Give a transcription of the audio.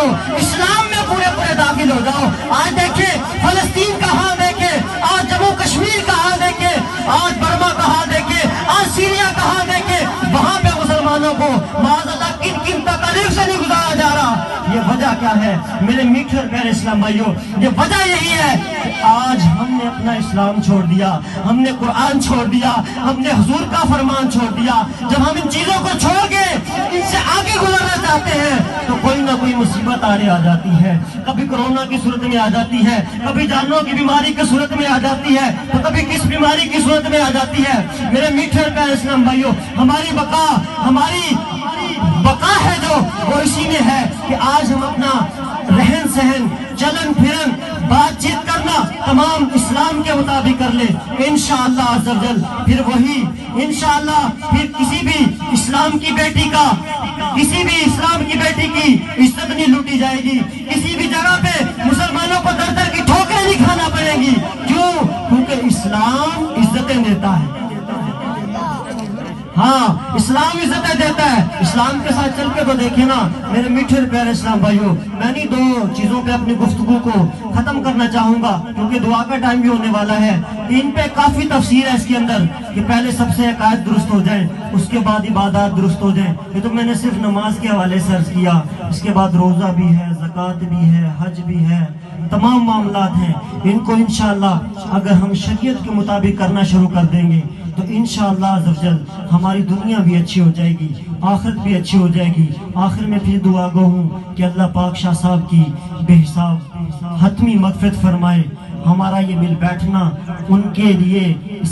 جاؤ، اسلام میں پورے پورے داخل ہو جاؤ۔ آج دیکھیں فلسطین کا حال دیکھیں، آج جموں کشمیر کا حال دیکھیں، آج برما کا حال دیکھیں، آج سیریا کا حال دیکھیں، وہاں پہ مسلمانوں کو معاذ اللہ کن کن تکالیف سے نہیں گزارا جا رہا۔ یہ وجہ کیا ہے میرے میٹھے اور پیارے اسلام بھائیوں؟ یہ وجہ یہی ہے کہ آج ہم نے اپنا اسلام چھوڑ دیا، ہم نے قرآن چھوڑ دیا، ہم نے حضور کا فرمان چھوڑ دیا۔ جب ہم ان چیزوں کو چھوڑ کے ان سے آگے گزرنا چاہتے ہیں تو کوئی نہ کوئی مصیبت آڑے آ جاتی ہے، کبھی کورونا کی صورت میں آ جاتی ہے، کبھی جانوں کی بیماری کی صورت میں آ جاتی ہے، تو کبھی کس بیماری کی صورت میں آ جاتی ہے۔ میرے میٹھے اور پیارے اسلام بھائیوں، ہماری بقا ہے جو وہ اسی میں ہے کہ آج ہم اپنا رہن سہن، چلن پھرن، بات چیت کرنا تمام اسلام کے مطابق کر لیں، انشاءاللہ عز و جل پھر وہی انشاءاللہ پھر کسی بھی اسلام کی بیٹی کی عزت نہیں لوٹی جائے گی، کسی بھی جگہ پہ مسلمانوں کو در در کی ٹھوکریں نہیں کھانا پڑے گی۔ کیوں؟ کیونکہ اسلام عزتیں دیتا ہے۔ ہاں، اسلام عزتیں دیتا ہے۔ اسلام کے ساتھ چل کے تو دیکھیں نا میرے میٹھے پیارے اسلام بھائیوں، میں نہیں دو چیزوں پہ اپنی گفتگو کو ختم کرنا چاہوں گا کیونکہ دعا کا ٹائم بھی ہونے والا ہے۔ ان پہ کافی تفسیر ہے اس کے اندر کہ پہلے سب سے عقائد درست ہو جائیں، اس کے بعد عبادات درست ہو جائیں۔ یہ تو میں نے صرف نماز کے حوالے سے عرض کیا، اس کے بعد روزہ بھی ہے، زکوٰۃ بھی ہے، حج بھی ہے، تمام معاملات ہیں۔ ان کو انشاءاللہ اگر ہم شریعت کے مطابق کرنا شروع کر دیں گے تو انشاءاللہ عز و جل ہماری دنیا بھی اچھی ہو جائے گی، آخرت بھی اچھی ہو جائے گی۔ آخر میں پھر دعا گو ہوں کہ اللہ پاک شاہ صاحب کی بے حساب حتمی مغفرت فرمائے۔ ہمارا یہ مل بیٹھنا ان کے لیے اس